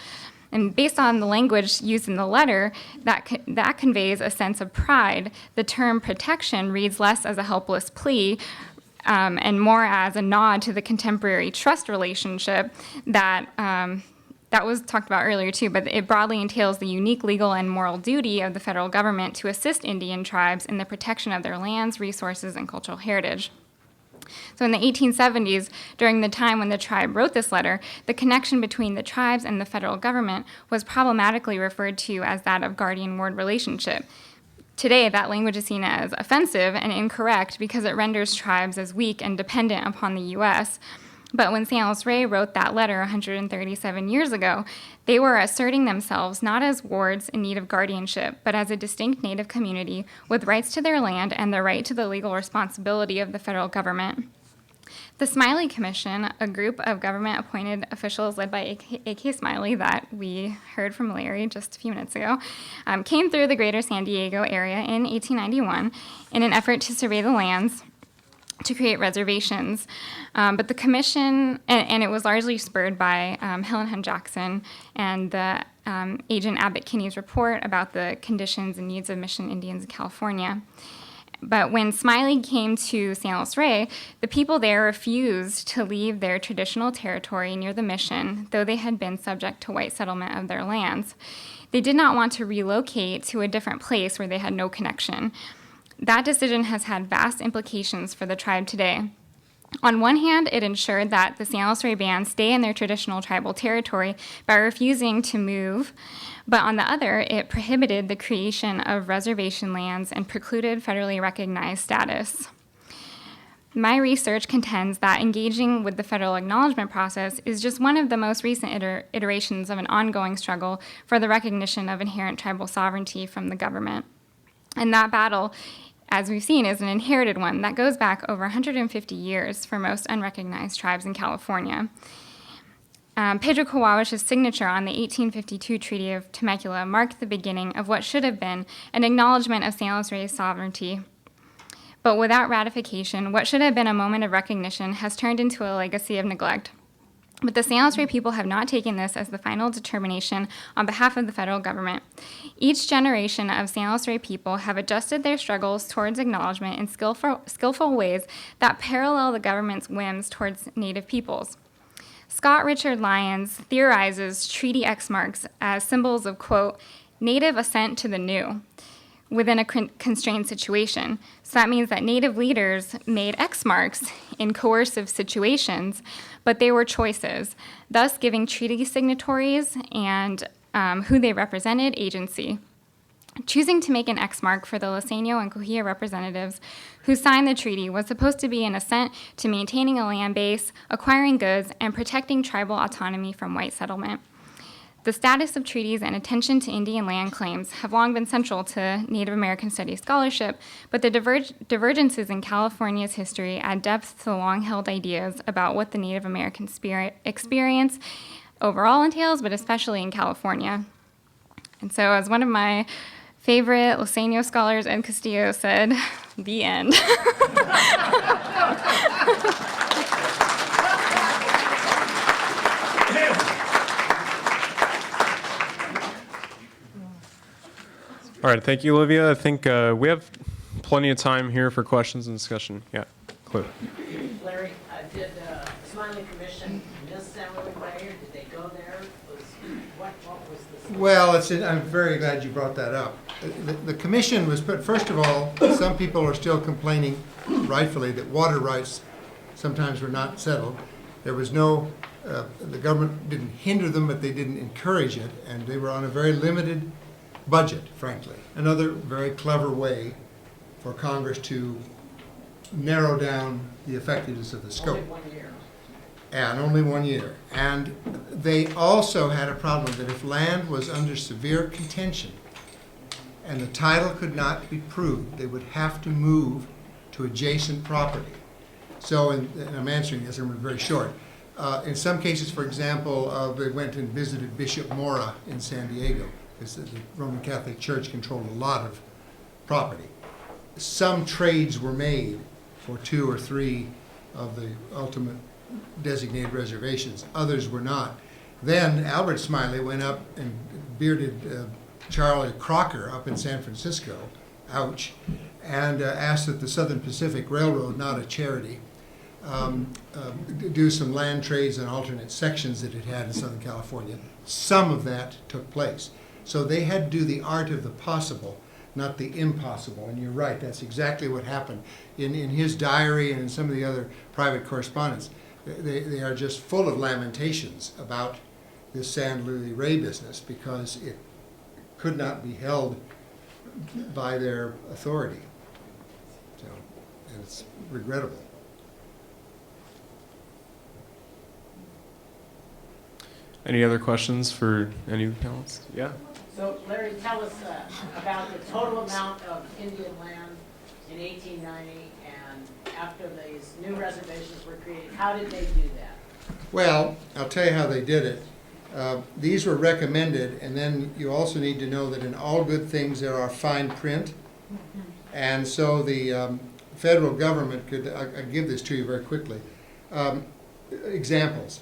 And based on the language used in the letter, that conveys a sense of pride. The term protection reads less as a helpless plea and more as a nod to the contemporary trust relationship that was talked about earlier too, but it broadly entails the unique legal and moral duty of the federal government to assist Indian tribes in the protection of their lands, resources, and cultural heritage. So in the 1870s, during the time when the tribe wrote this letter, the connection between the tribes and the federal government was problematically referred to as that of guardian-ward relationship. Today, that language is seen as offensive and incorrect because it renders tribes as weak and dependent upon the U.S. But when San Luis Rey wrote that letter 137 years ago, they were asserting themselves not as wards in need of guardianship, but as a distinct Native community with rights to their land and the right to the legal responsibility of the federal government. The Smiley Commission, a group of government-appointed officials led by A.K. Smiley that we heard from Larry just a few minutes ago, came through the greater San Diego area in 1891 in an effort to survey the lands to create reservations. But the commission, and it was largely spurred by Helen Hunt Jackson and the Agent Abbott Kinney's report about the conditions and needs of Mission Indians in California. But when Smiley came to San Luis Rey, the people there refused to leave their traditional territory near the mission, though they had been subject to white settlement of their lands. They did not want to relocate to a different place where they had no connection. That decision has had vast implications for the tribe today. On one hand, it ensured that the San Luis Rey band stay in their traditional tribal territory by refusing to move, but on the other, it prohibited the creation of reservation lands and precluded federally recognized status. My research contends that engaging with the federal acknowledgement process is just one of the most recent iterations of an ongoing struggle for the recognition of inherent tribal sovereignty from the government. And that battle, as we've seen, is an inherited one that goes back over 150 years for most unrecognized tribes in California. Pedro Kawawish's signature on the 1852 Treaty of Temecula marked the beginning of what should have been an acknowledgement of San Luis Rey's sovereignty. But without ratification, what should have been a moment of recognition has turned into a legacy of neglect. But the San Luis Rey people have not taken this as the final determination on behalf of the federal government. Each generation of San Luis Rey people have adjusted their struggles towards acknowledgement in skillful ways that parallel the government's whims towards Native peoples. Scott Richard Lyons theorizes treaty X marks as symbols of, quote, native assent to the new within a constrained situation. So that means that Native leaders made X marks in coercive situations, but they were choices, thus giving treaty signatories and who they represented agency. Choosing to make an X mark for the Liseño and Coahuila representatives who signed the treaty was supposed to be an assent to maintaining a land base, acquiring goods, and protecting tribal autonomy from white settlement. The status of treaties and attention to Indian land claims have long been central to Native American studies scholarship, but the divergences in California's history add depth to the long-held ideas about what the Native American experience overall entails, but especially in California. And so, as one of my favorite Liseño scholars, Ed Castillo, said, the end. All right, thank you, Olivia. I think we have plenty of time here for questions and discussion. Yeah, Cliff. Larry, did Smiley Commission miss San Luis Rey, or did they go there? What was the... Well, I'm very glad you brought that up. The commission was put, first of all, some people are still complaining, rightfully, that water rights sometimes were not settled. There was no, the government didn't hinder them, but they didn't encourage it, and they were on a very limited budget, frankly. Another very clever way for Congress to narrow down the effectiveness of the scope. Only 1 year. And only 1 year. And they also had a problem that if land was under severe contention and the title could not be proved, they would have to move to adjacent property. So, and I'm answering this, I'm very short. In some cases, for example, they went and visited Bishop Mora in San Diego, because the Roman Catholic Church controlled a lot of property. Some trades were made for 2 or 3 of the ultimate designated reservations. Others were not. Then Albert Smiley went up and bearded Charlie Crocker up in San Francisco, ouch, and asked that the Southern Pacific Railroad, not a charity, do some land trades and alternate sections that it had in Southern California. Some of that took place. So they had to do the art of the possible. not the impossible. And you're right, that's exactly what happened. In his diary and in some of the other private correspondence, they are just full of lamentations about this San Luis Rey business because it could not be held by their authority. So, and it's regrettable. Any other questions for any of the panelists? Yeah. So Larry, tell us about the total amount of Indian land in 1890, and after these new reservations were created, how did they do that? Well, I'll tell you how they did it. These were recommended, and then you also need to know that in all good things there are fine print. And so the federal government could, I'll give this to you very quickly. Examples.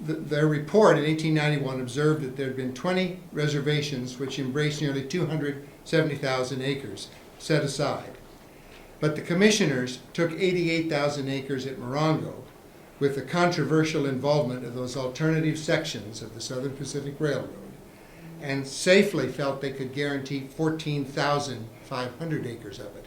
Their report in 1891 observed that there had been 20 reservations which embraced nearly 270,000 acres set aside. But the commissioners took 88,000 acres at Morongo with the controversial involvement of those alternative sections of the Southern Pacific Railroad and safely felt they could guarantee 14,500 acres of it.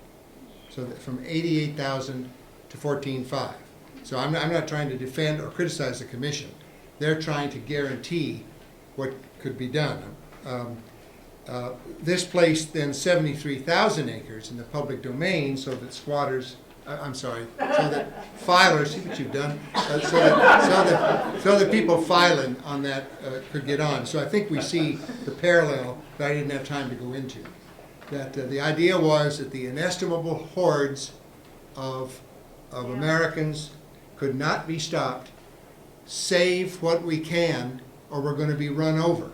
So that from 88,000 to 14,500. So I'm not trying to defend or criticize the commission. They're trying to guarantee what could be done. This placed then 73,000 acres in the public domain so that squatters, so that filers, see what you've done, so that people filing on that could get on. So I think we see the parallel that I didn't have time to go into. That the idea was that the inestimable hordes of Americans could not be stopped. Save what we can, or we're going to be run over.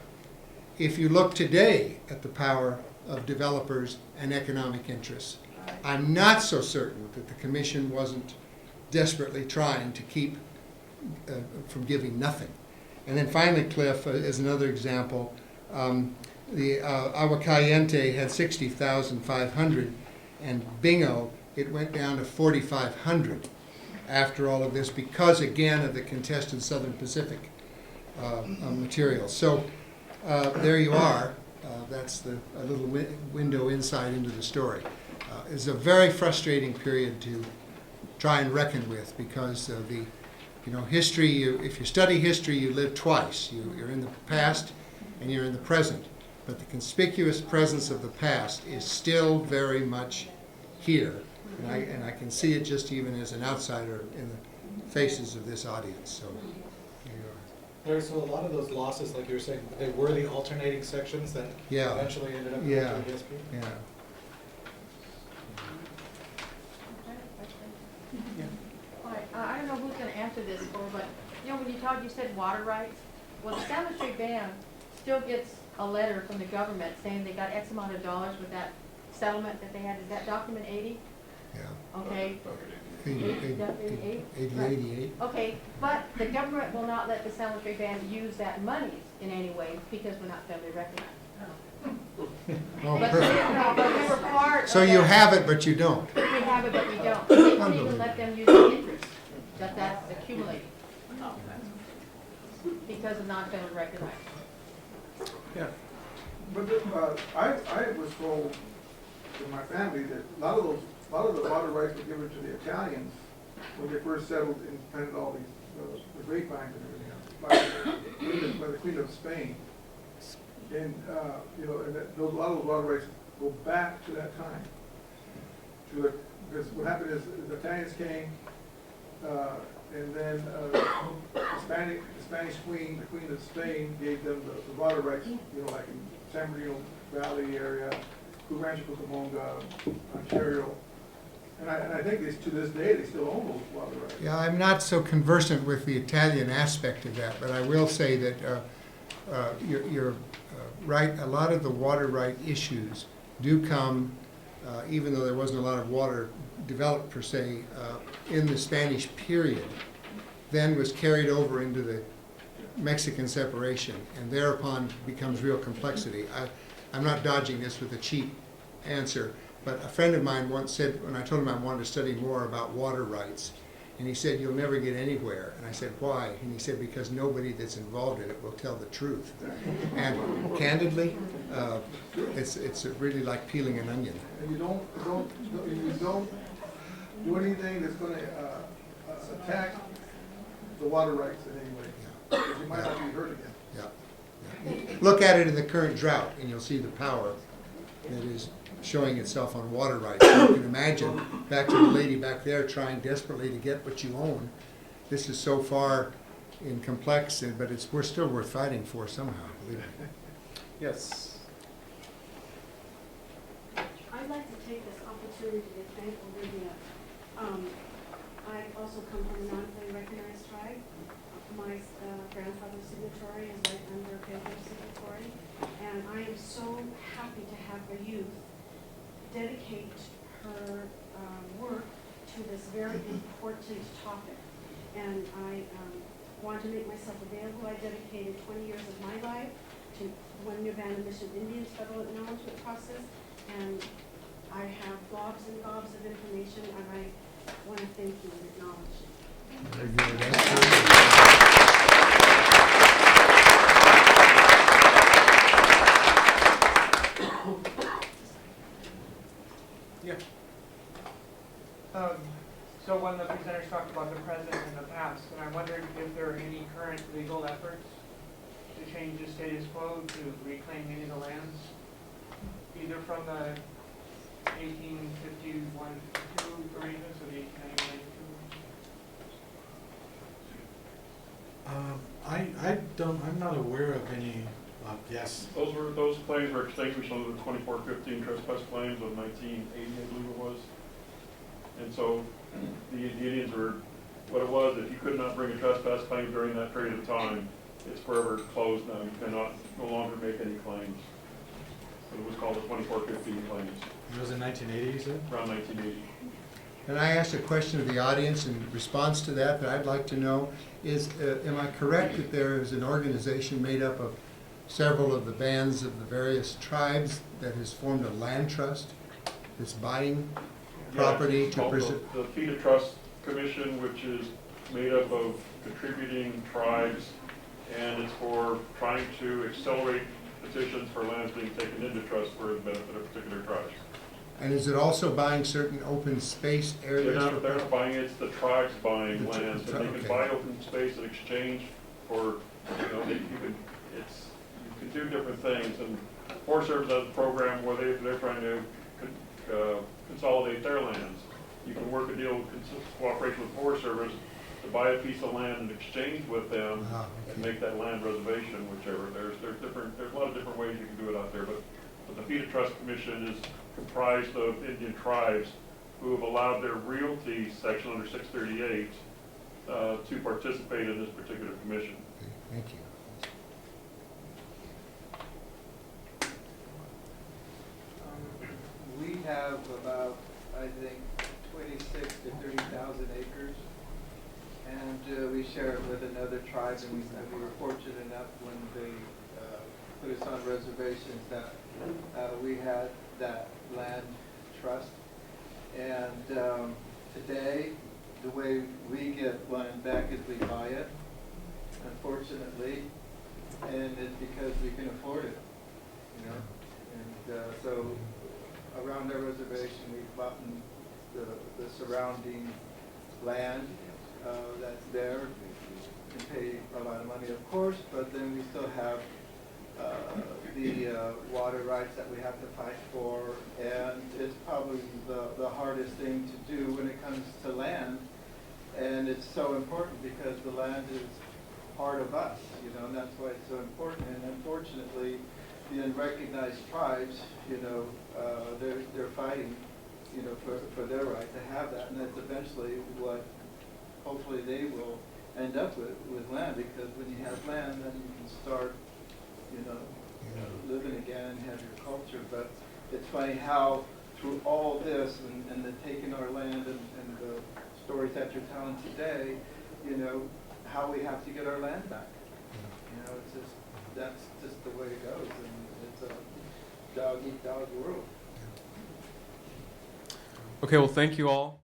If you look today at the power of developers and economic interests, I'm not so certain that the commission wasn't desperately trying to keep from giving nothing. And then finally, Cliff, as another example, the Agua Caliente had 60,500, and bingo, it went down to 4,500. After all of this, because again of the contested Southern Pacific material. So there you are. That's a little window insight into the story. It's a very frustrating period to try and reckon with because of the, history. If you study history, you live twice. You're in the past and you're in the present. But the conspicuous presence of the past is still very much here. And I can see it just even as an outsider in the faces of this audience. So here you are. Larry, so a lot of those losses, like you were saying, they were the alternating sections that eventually ended up going to the DSP? Yeah. Hi, I don't know who's going to answer this for, but when you said water rights. Well, the Salmon Street Band still gets a letter from the government saying they got X amount of dollars with that settlement that they had. Is that document 80? Yeah. Okay. 88. Okay, but the government will not let the Salmon Street Band use that money in any way because we're not federally recognized. Oh, But perfect. we were part So of you that. have it, but you don't. We have it, but we don't. They won't even let them use the interest that's accumulated because of non-federally recognized. Yeah. But I was told in my family that a lot of the water rights were given to the Italians when they first settled and planted all these the grapevines and everything else by the Queen of Spain. And and a lot of those water rights go back to that time. Because what happened is the Italians came, and then the Spanish Queen, the Queen of Spain, gave them the water rights. Like in San Bernardino Valley area, Rancho Cucamonga, Ontario. And I think to this day they still own those water rights. Yeah, I'm not so conversant with the Italian aspect of that, but I will say that you're right. A lot of the water right issues do come, even though there wasn't a lot of water developed per se, in the Spanish period, then was carried over into the Mexican separation, and thereupon becomes real complexity. I'm not dodging this with a cheap answer, but a friend of mine once said, when I told him I wanted to study more about water rights, And he said, "You'll never get anywhere." And I said, "Why?" And he said, "Because nobody that's involved in it will tell the truth." And candidly, it's really like peeling an onion. And you don't do anything that's gonna attack the water rights in any way. Because you might not be hurt again. Yeah. Look at it in the current drought, and you'll see the power that is showing itself on water rights. You can imagine, back to the lady back there trying desperately to get what you own. This is so far in complex, but we're still worth fighting for somehow, believe me. Yes. I'd like to take this opportunity to thank Olivia. I also come from a non-fully recognized tribe. My grandfather's signatory is right under Pedro's signatory, and I am so happy to have the youth dedicate her work to this very important topic. And I want to make myself available. I dedicated 20 years of my life to one New Band Mission Indians federal acknowledgement process, and I have gobs and gobs of information, and I want to thank you and acknowledge it. Very good. That's Yeah. So when the presenters talked about the present and the past, and I wondered if there are any current legal efforts to change the status quo to reclaim any of the lands, either from the 1851-52 arrangements or the 1891-92? I'm not aware of any, yes. Those claims were extinguished under the 2415 trespass claims of 1980, I believe it was. And so the Indians were, what it was, if you could not bring a trespass claim during that period of time, it's forever closed now. You cannot no longer make any claims. So it was called the 2415 claims, It was in 1980, you said? around 1980. And I asked a question of the audience in response to that I'd like to know is, am I correct that there is an organization made up of several of the bands of the various tribes that has formed a land trust that's buying property It's to called preserve? the Feeder Trust Commission, which is made up of contributing tribes, and it's for trying to accelerate petitions for lands being taken into trust for the benefit of particular tribes. And is it also buying certain open space areas? They're not buying it, it's the tribes buying The lands, and they okay. can buy open space in exchange for, you can do different things, and Forest Service has a program where they're trying to consolidate their lands. You can work a deal with cooperation with Forest Service to buy a piece of land in exchange with them and make that land reservation, whichever. There's a lot of different ways you can do it out there, but the Feeder Trust Commission is comprised of Indian tribes who have allowed their realty section under 638 to participate in this particular commission. Okay, thank you. We have about, I think, 26 to 30,000 acres, and we share it with another tribe, and we were fortunate enough when they put us on reservations that we had that land trust. And today, the way we get land back is we buy it, unfortunately, and it's because we can afford it, And so around our reservation, we've bought the surrounding land that's there and pay a lot of money, of course, but then we still have the water rights that we have to fight for, and it's probably the hardest thing to do when it comes to land, and it's so important because the land is part of us, and that's why it's so important. And unfortunately, the unrecognized tribes, they're fighting, for their right to have that, and that's eventually what hopefully they will end up with land, because when you have land, then you can start, living again and have your culture. But it's funny how through all this and the taking our land and the stories that you're telling today, how we have to get our land back. It's just, that's just the way it goes, and it's a dog-eat-dog world. Okay, well, thank you all.